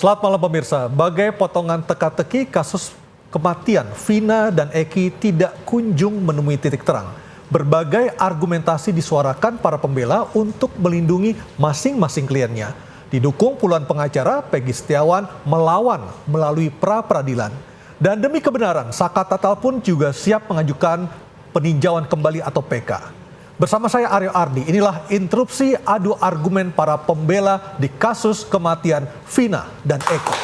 Selamat malam pemirsa. Bagai potongan teka-teki kasus kematian Vina dan Eki tidak kunjung menemui titik terang. Berbagai argumentasi disuarakan para pembela untuk melindungi masing-masing kliennya. Didukung puluhan pengacara, Peggy Setiawan melawan melalui pra-peradilan. Dan demi kebenaran, Saka Tatal pun juga siap mengajukan peninjauan kembali atau PK. Bersama saya Aryo Ardi, inilah interupsi adu argumen para pembela di kasus kematian Vina dan Eki.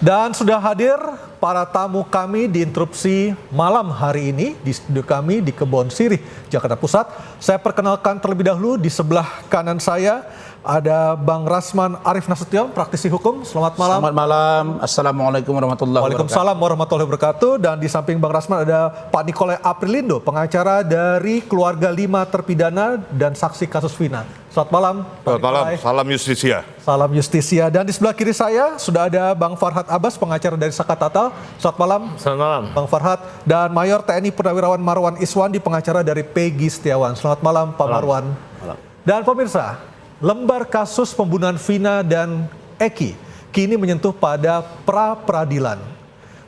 Dan sudah hadir para tamu kami di interupsi malam hari ini di studio kami di Kebon Sirih, Jakarta Pusat. Saya perkenalkan terlebih dahulu di sebelah kanan saya ada Bang Rasman Arif Nasution, praktisi hukum. Selamat malam. Selamat malam. Assalamualaikum warahmatullahi wabarakatuh. Waalaikumsalam warahmatullahi wabarakatuh. Dan di samping Bang Rasman ada Pak Nikolai Aprilindo, pengacara dari keluarga 5 terpidana dan saksi kasus Vina. Selamat malam. Selamat malam. Salam Justisia. Salam Justisia. Dan di sebelah kiri saya sudah ada Bang Farhad Abbas, pengacara dari Saka Tatal. Selamat malam. Selamat malam. Bang Farhad. Dan Mayor TNI Purnawirawan Marwan Iswandi, pengacara dari Peggy Setiawan. Selamat malam Pak Marwan. Malam. Dan pemirsa, lembar kasus pembunuhan Vina dan Eki kini menyentuh pada pra-peradilan.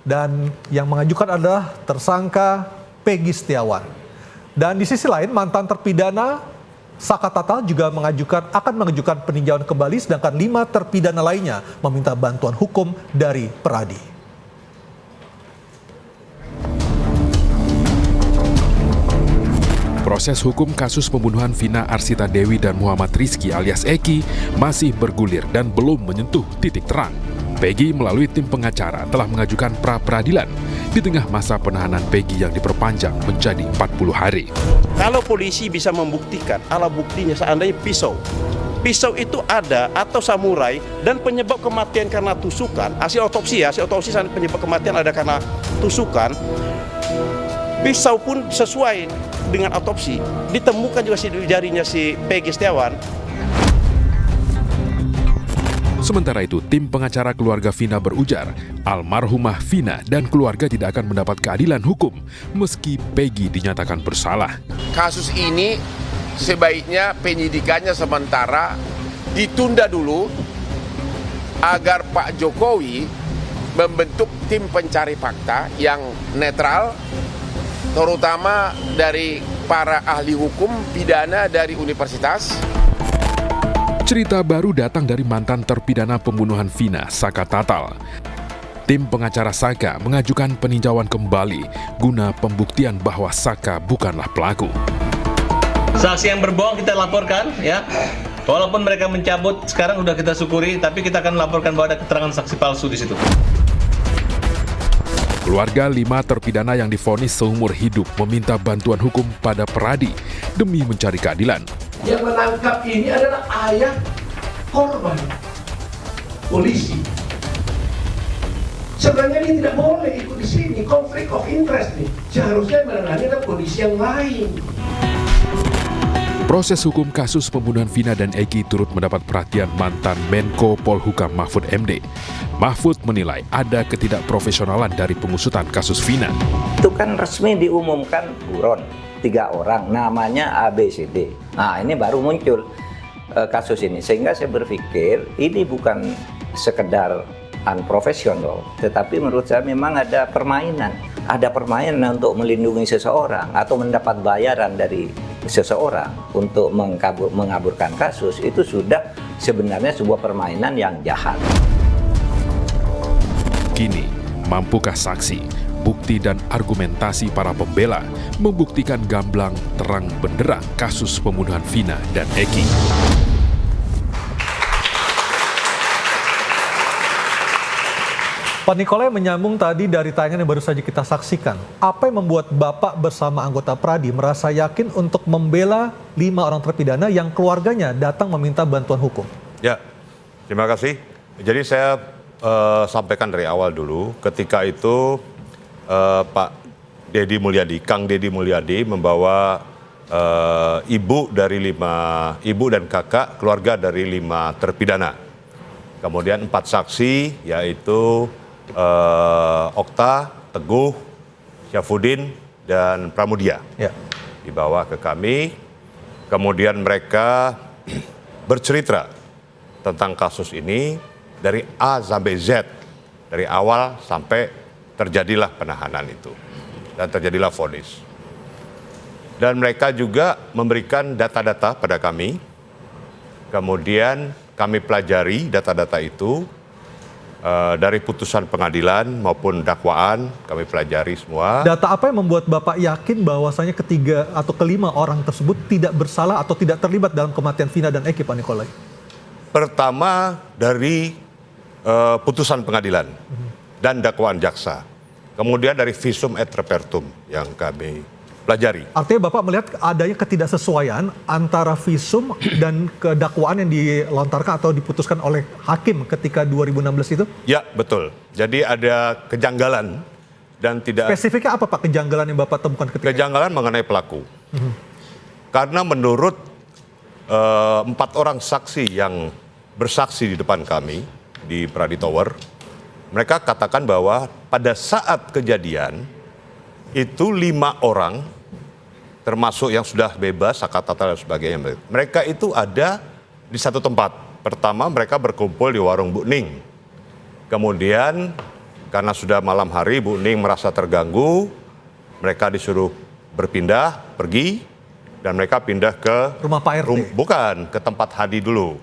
Dan yang mengajukan adalah tersangka Peggy Setiawan. Dan di sisi lain mantan terpidana Saka Tatal juga akan mengajukan peninjauan kembali, sedangkan 5 terpidana lainnya meminta bantuan hukum dari Peradi. Proses hukum kasus pembunuhan Vina Arsita Dewi dan Muhammad Rizky alias Eki masih bergulir dan belum menyentuh titik terang. Peggy melalui tim pengacara telah mengajukan pra-peradilan di tengah masa penahanan Peggy yang diperpanjang menjadi 40 hari. Kalau polisi bisa membuktikan, alat buktinya seandainya pisau itu ada atau samurai dan penyebab kematian karena tusukan, hasil otopsi penyebab kematian ada karena tusukan, pisau pun sesuai dengan otopsi, ditemukan juga di jarinya si Peggy Setiawan. Sementara itu, tim pengacara keluarga Vina berujar, almarhumah Vina dan keluarga tidak akan mendapat keadilan hukum meski Peggy dinyatakan bersalah. Kasus ini sebaiknya penyidikannya sementara ditunda dulu agar Pak Jokowi membentuk tim pencari fakta yang netral, terutama dari para ahli hukum pidana dari universitas. Cerita baru datang dari mantan terpidana pembunuhan Vina, Saka Tatal. Tim pengacara Saka mengajukan peninjauan kembali guna pembuktian bahwa Saka bukanlah pelaku. Saksi yang berbohong kita laporkan, ya. Walaupun mereka mencabut, sekarang sudah kita syukuri, tapi kita akan laporkan bahwa ada keterangan saksi palsu di situ. Keluarga 5 terpidana yang divonis seumur hidup meminta bantuan hukum pada Peradi demi mencari keadilan. Yang menangkap ini adalah ayah korban, polisi. Sebenarnya dia tidak boleh ikut di sini, konflik of interest nih. Seharusnya menangani dalam kondisi yang lain. Proses hukum kasus pembunuhan Vina dan Eki turut mendapat perhatian mantan Menko Polhukam Mahfud MD. Mahfud menilai ada ketidakprofesionalan dari pengusutan kasus Vina. Itu kan resmi diumumkan buron 3 orang, namanya ABCD. Nah, ini baru muncul kasus ini, sehingga saya berpikir ini bukan sekedar unprofesional, tetapi menurut saya memang ada permainan. Ada permainan untuk melindungi seseorang atau mendapat bayaran dari seseorang untuk mengaburkan kasus. Itu sudah sebenarnya sebuah permainan yang jahat. Kini, mampukah saksi, bukti dan argumentasi para pembela membuktikan gamblang terang benderang kasus pembunuhan Vina dan Eki? Pak Nikolai menyambung tadi dari tayangan yang baru saja kita saksikan. Apa yang membuat Bapak bersama anggota Peradi merasa yakin untuk membela 5 orang terpidana yang keluarganya datang meminta bantuan hukum? Ya, terima kasih. Jadi saya sampaikan dari awal dulu, ketika itu Pak Deddy Mulyadi, Kang Deddy Mulyadi membawa ibu dan kakak keluarga dari 5 terpidana. Kemudian 4 saksi, yaitu Okta, Teguh, Syafudin, dan Pramudia. Ya. Dibawa ke kami, kemudian mereka bercerita tentang kasus ini dari A sampai Z, dari awal sampai terjadilah penahanan itu dan terjadilah vonis. Dan mereka juga memberikan data-data pada kami, kemudian kami pelajari data-data itu dari putusan pengadilan maupun dakwaan, kami pelajari semua. Data apa yang membuat Bapak yakin bahwasanya ketiga atau kelima orang tersebut tidak bersalah atau tidak terlibat dalam kematian Vina dan Eki, Pak Nikolai? Pertama dari putusan pengadilan dan dakwaan jaksa. Kemudian dari visum et repertum yang kami pelajari. Artinya Bapak melihat adanya ketidaksesuaian antara visum dan kedakwaan yang dilontarkan atau diputuskan oleh hakim ketika 2016 itu? Ya, betul. Jadi ada kejanggalan dan tidak... Spesifiknya apa Pak kejanggalan yang Bapak temukan ketika itu? Kejanggalan mengenai pelaku. Karena menurut 4 orang saksi yang bersaksi di depan kami di Pradi Tower, mereka katakan bahwa pada saat kejadian itu 5 orang, termasuk yang sudah bebas, Sakatata dan sebagainya, mereka itu ada di satu tempat. Pertama mereka berkumpul di warung Bu Ning. Kemudian karena sudah malam hari, Bu Ning merasa terganggu, mereka disuruh berpindah, pergi, dan mereka pindah ke rumah Pak RT? Bukan, ke tempat Hadi dulu.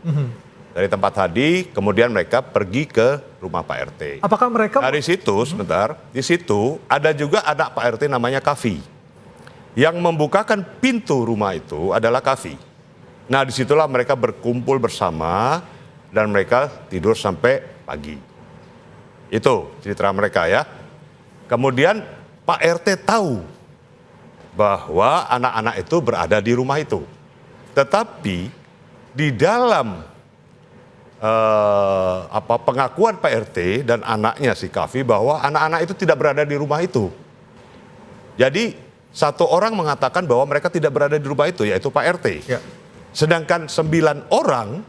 Dari tempat Hadi, kemudian mereka pergi ke rumah Pak RT. Apakah mereka... Dari situ, sebentar, di situ ada juga anak Pak RT namanya Kavi. Yang membukakan pintu rumah itu adalah Kavi. Nah, disitulah mereka berkumpul bersama dan mereka tidur sampai pagi. Itu cerita mereka ya. Kemudian Pak RT tahu bahwa anak-anak itu berada di rumah itu. Tetapi di dalam pengakuan Pak RT dan anaknya si Kavi bahwa anak-anak itu tidak berada di rumah itu. Jadi satu orang mengatakan bahwa mereka tidak berada di rumah itu, yaitu Pak RT. Ya. Sedangkan 9 orang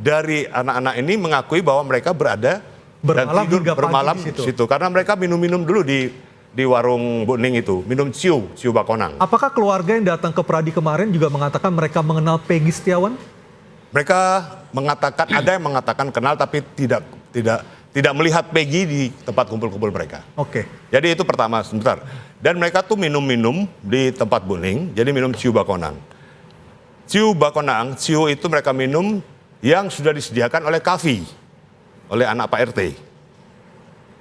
dari anak-anak ini mengakui bahwa mereka berada Bermalam dan tidur hingga pagi bermalam di di situ. situ. Karena mereka minum-minum dulu di warung Bu Ning itu, minum ciu bakonang. Apakah keluarga yang datang ke Pradi kemarin juga mengatakan mereka mengenal Peggy Setiawan? Mereka mengatakan, ada yang mengatakan kenal tapi tidak melihat Peggy di tempat kumpul-kumpul mereka. Oke. Jadi itu pertama, sebentar. Dan mereka tuh minum-minum di tempat Bu Ning, jadi minum ciu bakonang. Ciu bakonang, ciu itu mereka minum yang sudah disediakan oleh Kavi, oleh anak Pak RT.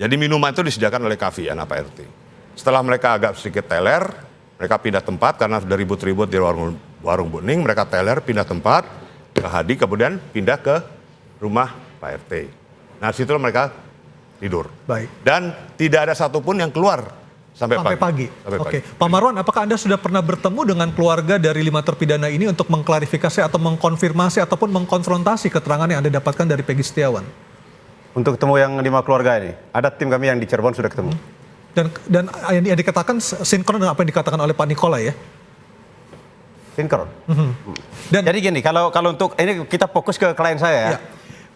Jadi minuman itu disediakan oleh Kavi, anak Pak RT. Setelah mereka agak sedikit teler, mereka pindah tempat karena sudah ribut-ribut di warung Bu Ning, mereka teler, pindah tempat ke Hadi, kemudian pindah ke rumah Pak RT. Nah, situlah mereka tidur. Baik. Dan tidak ada satupun yang keluar sampai pagi. Oke. Pak Marwan, apakah Anda sudah pernah bertemu dengan keluarga dari 5 terpidana ini untuk mengklarifikasi atau mengkonfirmasi ataupun mengkonfrontasi keterangan yang Anda dapatkan dari Peggy Setiawan? Untuk ketemu yang 5 keluarga ini, ada tim kami yang di Cirebon sudah ketemu. Dan yang dikatakan sinkron dengan apa yang dikatakan oleh Pak Nikolai ya? Sinkron. Dan jadi gini, kalau untuk ini kita fokus ke klien saya ya.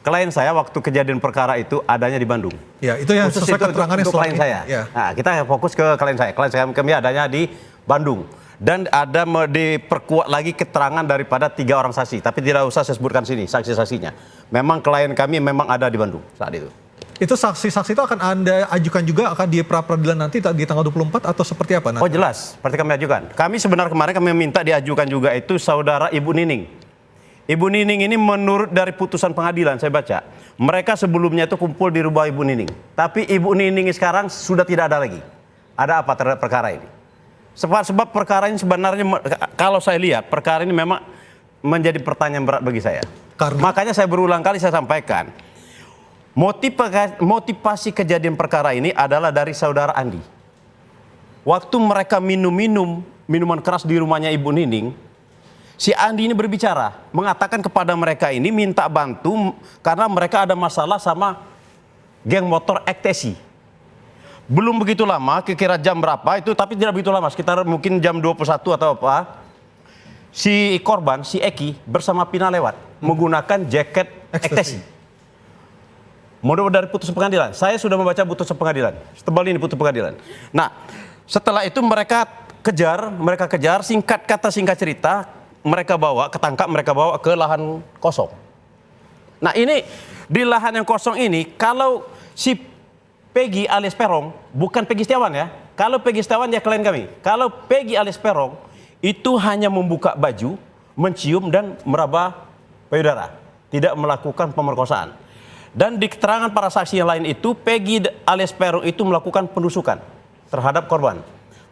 Klien saya waktu kejadian perkara itu adanya di Bandung. Ya, itu yang Khusus sesuai itu keterangannya untuk klien saya. Ya. Nah, kita fokus ke klien saya. Klien saya kami adanya di Bandung. Dan ada diperkuat lagi keterangan daripada 3 orang saksi. Tapi tidak usah saya sebutkan sini saksi-saksinya. Memang klien kami memang ada di Bandung saat itu. Itu saksi-saksi itu akan Anda ajukan juga akan di pra-peradilan nanti di tanggal 24 atau seperti apa nanti? Oh jelas, seperti kami ajukan. Kami sebenarnya kemarin kami minta diajukan juga itu saudara Ibu Nining. Ibu Nining ini menurut dari putusan pengadilan saya baca, mereka sebelumnya itu kumpul di rumah Ibu Nining. Tapi Ibu Nining sekarang sudah tidak ada lagi. Ada apa terhadap perkara ini? Sebab perkara ini sebenarnya kalau saya lihat perkara ini memang menjadi pertanyaan berat bagi saya. Makanya saya berulang kali saya sampaikan. Motivasi kejadian perkara ini adalah dari saudara Andi. Waktu mereka minuman keras di rumahnya Ibu Nining, si Andi ini berbicara, mengatakan kepada mereka ini minta bantu karena mereka ada masalah sama geng motor ektasi. Belum begitu lama, kira-kira jam berapa itu, tapi tidak begitu lama, sekitar mungkin jam 21 atau apa, si korban, si Eki bersama Pina lewat, menggunakan jaket ektasi. Model dari putusan pengadilan. Saya sudah membaca putusan pengadilan. Setebal ini putusan pengadilan. Nah, setelah itu mereka kejar, singkat kata singkat cerita, mereka bawa ke lahan kosong. Nah ini di lahan yang kosong ini, kalau si Peggy alias Peron, bukan Peggy Setiawan ya. Kalau Peggy Setiawan dia klien kami. Kalau Peggy alias Peron itu hanya membuka baju, mencium dan meraba payudara, tidak melakukan pemerkosaan. Dan di keterangan para saksi yang lain itu, Peggy alias Peron itu melakukan penusukan terhadap korban.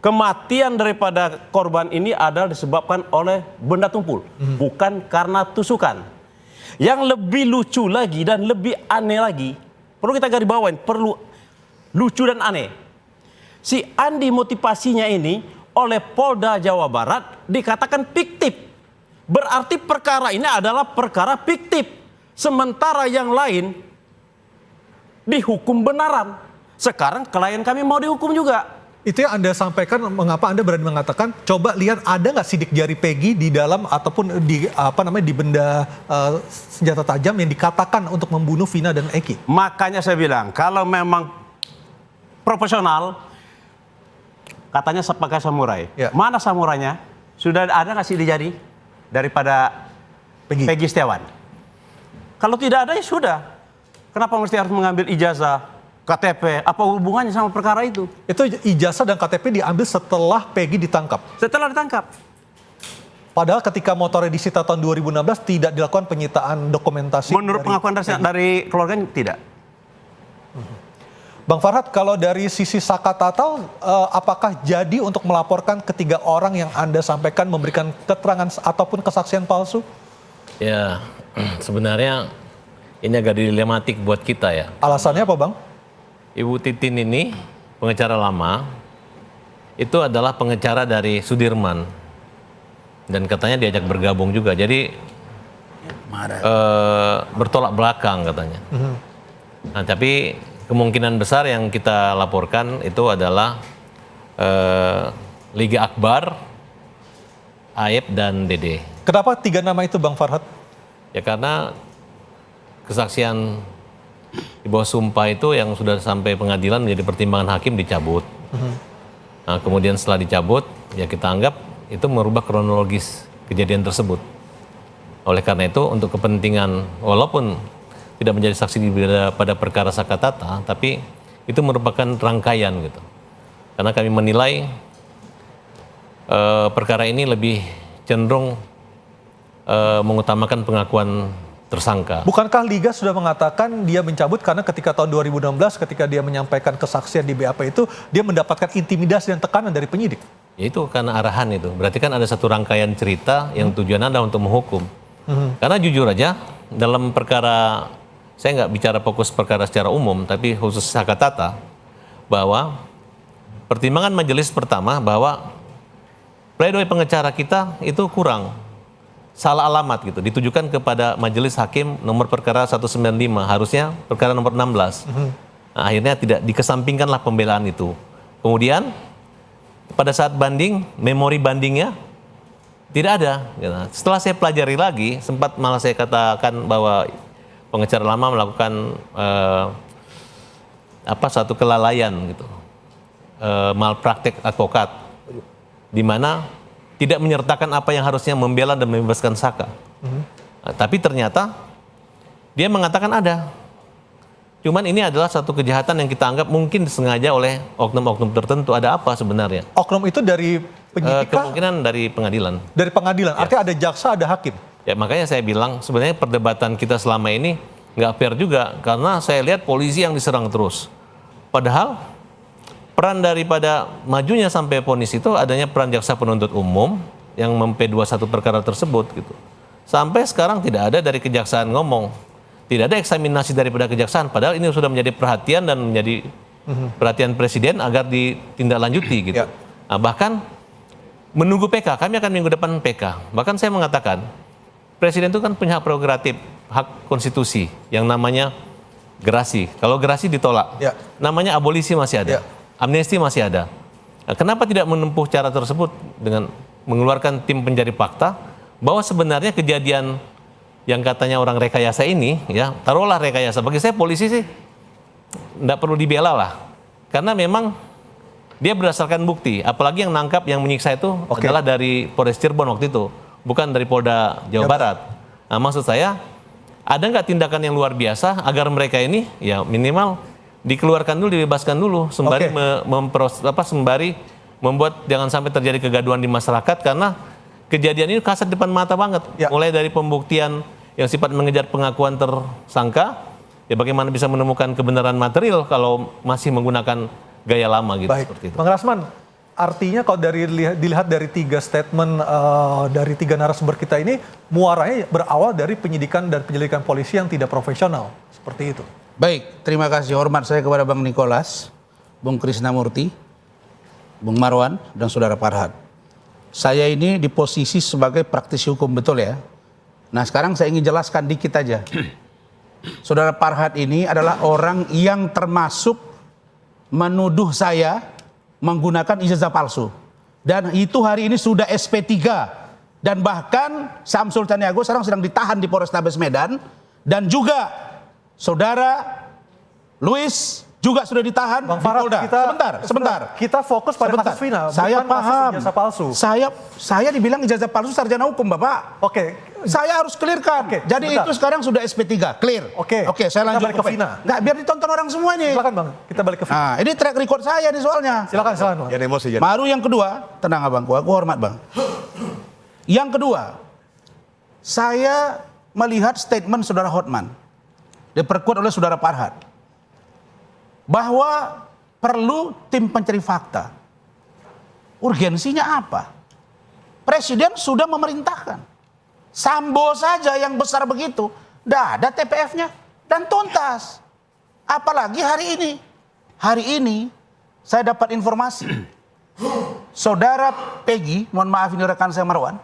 Kematian daripada korban ini adalah disebabkan oleh benda tumpul, bukan karena tusukan. Yang lebih lucu lagi dan lebih aneh lagi, perlu kita garis bawain, perlu lucu dan aneh. Si Andi motivasinya ini oleh Polda Jawa Barat dikatakan fiktif. Berarti perkara ini adalah perkara fiktif. Sementara yang lain dihukum benaran. Sekarang klien kami mau dihukum juga. Itu yang Anda sampaikan, mengapa Anda berani mengatakan, coba lihat ada nggak sidik jari Peggy di dalam ataupun di di benda senjata tajam yang dikatakan untuk membunuh Vina dan Eki. Makanya saya bilang, kalau memang profesional, katanya pakai samurai. Ya. Mana samurainya? Sudah ada nggak sidik jari daripada Peggy Setiawan? Kalau tidak ada ya sudah. Kenapa mesti harus mengambil ijazah? KTP, apa hubungannya sama perkara itu? Itu ijazah dan KTP diambil setelah Peggy ditangkap? Setelah ditangkap. Padahal ketika motornya disita tahun 2016 tidak dilakukan penyitaan dokumentasi. Menurut pengakuan dari keluarganya tidak. Bang Farhad, kalau dari sisi Saka Tatal, apakah jadi untuk melaporkan ketiga orang yang Anda sampaikan memberikan keterangan ataupun kesaksian palsu? Ya, sebenarnya ini agak dilematik buat kita ya. Alasannya apa, Bang? Ibu Titin ini pengacara lama, itu adalah pengacara dari Sudirman. Dan katanya diajak bergabung juga, jadi bertolak belakang katanya. Nah, tapi kemungkinan besar yang kita laporkan itu adalah Liga Akbar, Aib, dan Dede. Kenapa 3 nama itu, Bang Farhad? Ya karena kesaksian di bawah sumpah itu yang sudah sampai pengadilan menjadi pertimbangan hakim dicabut. Nah, kemudian setelah dicabut, ya kita anggap itu merubah kronologis kejadian tersebut. Oleh karena itu, untuk kepentingan, walaupun tidak menjadi saksi pada perkara Saka Tatal, tapi itu merupakan rangkaian gitu. Karena kami menilai perkara ini lebih cenderung mengutamakan pengakuan tersangka. Bukankah Liga sudah mengatakan dia mencabut karena ketika tahun 2016 ketika dia menyampaikan kesaksian di BAP itu dia mendapatkan intimidasi dan tekanan dari penyidik? Ya itu karena arahan itu. Berarti kan ada satu rangkaian cerita yang tujuannya adalah untuk menghukum. Karena jujur aja dalam perkara, saya nggak bicara fokus perkara secara umum, tapi khusus Saka Tatal, bahwa pertimbangan majelis pertama bahwa pledoi pengacara kita itu kurang. Salah alamat gitu, ditujukan kepada majelis hakim nomor perkara 195, harusnya perkara nomor 16. Nah, akhirnya tidak dikesampingkanlah pembelaan itu. Kemudian pada saat banding, memori bandingnya tidak ada. Gitu. Setelah saya pelajari lagi, sempat malah saya katakan bahwa pengacara lama melakukan satu kelalaian gitu, malpraktek advokat, di mana tidak menyertakan apa yang harusnya membela dan membebaskan Saka. Nah, tapi ternyata dia mengatakan ada. Cuman ini adalah satu kejahatan yang kita anggap mungkin disengaja oleh oknum-oknum tertentu. Ada apa sebenarnya? Oknum itu dari penyidik? Kemungkinan dari pengadilan. Dari pengadilan, artinya ada jaksa, ada hakim? Ya makanya saya bilang sebenarnya perdebatan kita selama ini nggak fair juga. Karena saya lihat polisi yang diserang terus. Padahal peran daripada majunya sampai vonis itu adanya peran jaksa penuntut umum yang mem-P21 perkara tersebut gitu. Sampai sekarang tidak ada dari kejaksaan ngomong, tidak ada eksaminasi daripada kejaksaan. Padahal ini sudah menjadi perhatian dan menjadi perhatian presiden agar ditindaklanjuti gitu. Nah, bahkan menunggu PK, kami akan minggu depan PK. Bahkan saya mengatakan presiden itu kan punya hak prerogatif, hak konstitusi yang namanya gerasi. Kalau gerasi ditolak, namanya abolisi masih ada. Amnesti masih ada. Nah, kenapa tidak menempuh cara tersebut dengan mengeluarkan tim pencari fakta bahwa sebenarnya kejadian yang katanya orang rekayasa ini, ya taruhlah rekayasa. Bagi saya polisi sih tidak perlu dibela lah, karena memang dia berdasarkan bukti. Apalagi yang nangkap, yang menyiksa itu adalah dari Polres Cirebon waktu itu. bukan dari Polda Jawa Barat. Nah, maksud saya, ada nggak tindakan yang luar biasa agar mereka ini ya minimal dikeluarkan dulu, dibebaskan dulu, sembari sembari membuat jangan sampai terjadi kegaduhan di masyarakat, karena kejadian ini kasat depan mata banget. Mulai dari pembuktian yang sifat mengejar pengakuan tersangka, ya bagaimana bisa menemukan kebenaran material kalau masih menggunakan gaya lama gitu. Baik, seperti itu. Bang Rasman, artinya kalau dilihat dari 3 statement dari 3 narasumber kita ini, muaranya berawal dari penyidikan dan penyelidikan polisi yang tidak profesional, seperti itu. Baik, terima kasih hormat saya kepada Bang Nikolas, Bung Krisnamurti, Bung Marwan, dan Saudara Farhad. Saya ini di posisi sebagai praktisi hukum, betul ya? Nah sekarang saya ingin jelaskan dikit aja. Saudara Farhad ini adalah orang yang termasuk menuduh saya menggunakan ijazah palsu. Dan itu hari ini sudah SP3. Dan bahkan Samsul Taniago sekarang sedang ditahan di Polrestabes Medan. Dan juga Saudara Luis juga sudah ditahan Bang di Farhad, Polda. Sebentar. Kita fokus pada kasus Vina, Saya bukan paham. kasus ijazah palsu. Saya dibilang ijazah palsu sarjana hukum, Bapak. Oke. Saya harus clearkan. Jadi sebentar. itu sekarang sudah SP3, clear. Oke, saya kita lanjut balik ke Vina. Nggak, biar ditonton orang semua ini. Silakan Bang, kita balik ke Vina. Nah, ini track record saya nih soalnya. Silakan Bang. Jangan emosi, jangan. Baru yang kedua, tenang abangku, aku hormat Bang. Yang kedua, saya melihat statement Saudara Hotman diperkuat oleh Saudara Farhad bahwa perlu tim pencari fakta. Urgensinya apa? Presiden sudah memerintahkan. Sambo saja yang besar begitu, tidak ada TPF-nya dan tuntas. Apalagi hari ini. Hari ini saya dapat informasi. Saudara Peggy, mohon maaf ini rekan saya Marwan,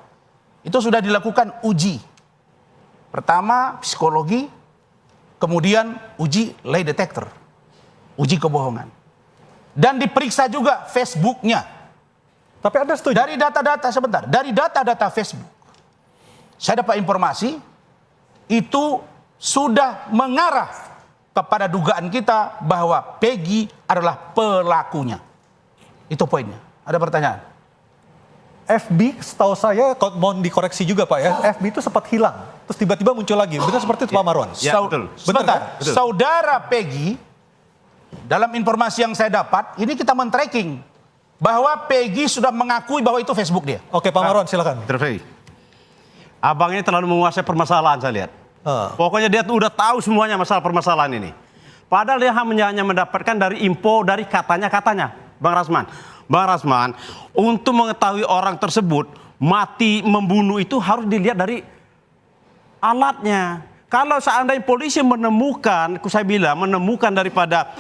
itu sudah dilakukan uji. Pertama psikologi, kemudian uji lie detector, uji kebohongan. Dan diperiksa juga Facebook-nya. Tapi Anda setuju? Dari data-data, sebentar, dari data-data Facebook, saya dapat informasi itu sudah mengarah kepada dugaan kita bahwa Peggy adalah pelakunya. Itu poinnya. Ada pertanyaan? FB setahu saya, mohon dikoreksi juga Pak ya, FB itu sempat hilang, terus tiba-tiba muncul lagi. Benar seperti itu Pak Marwan? Ya, betul. Sebentar, Betul. Saudara Peggy, dalam informasi yang saya dapat, ini kita men-tracking bahwa Peggy sudah mengakui bahwa itu Facebook dia. Oke Pak Marwan silakan. Terus, abang ini terlalu menguasai permasalahan saya lihat. Pokoknya dia tuh udah tahu semuanya masalah permasalahan ini. Padahal dia hanya mendapatkan dari info, dari katanya-katanya. Bang Rasman. Bang Rasman, untuk mengetahui orang tersebut mati membunuh itu harus dilihat dari alatnya. Kalau seandainya polisi menemukan, saya bilang menemukan daripada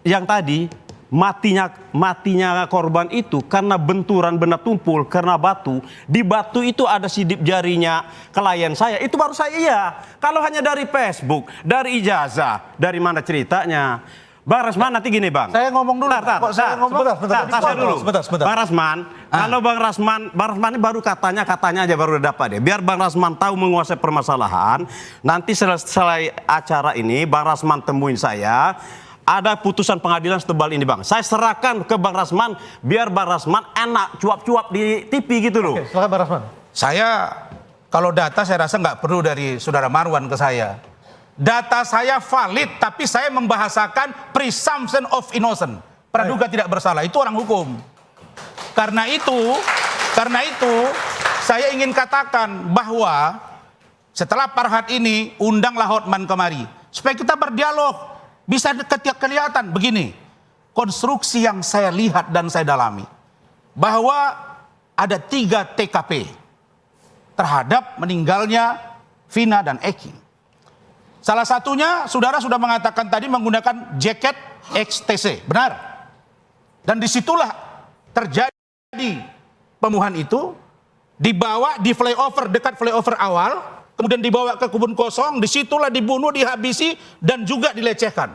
yang tadi, matinya korban itu karena benturan benda tumpul, karena batu. Di batu itu ada sidik jarinya klien saya. Itu baru saya iya. Kalau hanya dari Facebook, dari ijazah, dari mana ceritanya? Bang Rasman nanti gini Bang. Saya ngomong dulu. Sebentar. Bang Rasman, kalau Bang Rasman ini baru katanya aja baru dapat ya. Biar Bang Rasman tahu menguasai permasalahan. Nanti selesai acara ini Bang Rasman temuin saya. Ada putusan pengadilan setebal ini Bang. Saya serahkan ke Bang Rasman biar Bang Rasman enak cuap-cuap di TV gitu loh. Oke, silakan Bang Rasman. Saya kalau data saya rasa nggak perlu dari Saudara Marwan ke saya. Data saya valid, tapi saya membahasakan presumption of innocent. Praduga tidak bersalah, itu orang hukum. Karena itu, saya ingin katakan bahwa setelah Farhad ini, undanglah Hotman kemari. Supaya kita berdialog, bisa kelihatan begini. Konstruksi yang saya lihat dan saya dalami. Bahwa ada 3 TKP terhadap meninggalnya Vina dan Eki. Salah satunya, saudara sudah mengatakan tadi menggunakan jaket XTC, benar. Dan disitulah terjadi pembunuhan itu, dibawa di flyover, dekat flyover awal, kemudian dibawa ke kebun kosong, disitulah dibunuh, dihabisi, dan juga dilecehkan.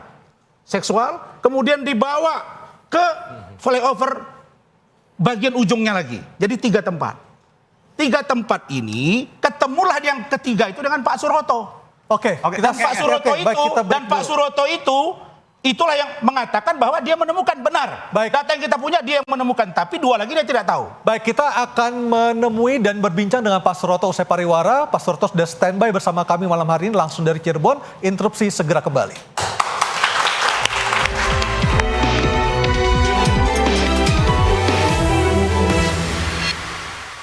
Seksual, kemudian dibawa ke flyover bagian ujungnya lagi. Jadi 3 tempat. 3 tempat ini, ketemulah yang ketiga itu dengan Pak Suroto. Oke, Dan Pak Suroto itu itulah yang mengatakan bahwa dia menemukan benar. Baik. Data yang kita punya dia yang menemukan, tapi 2 lagi dia tidak tahu. Baik, kita akan menemui dan berbincang dengan Pak Suroto usai pariwara. Pak Suroto sudah standby bersama kami malam hari ini langsung dari Cirebon. Interupsi segera kembali.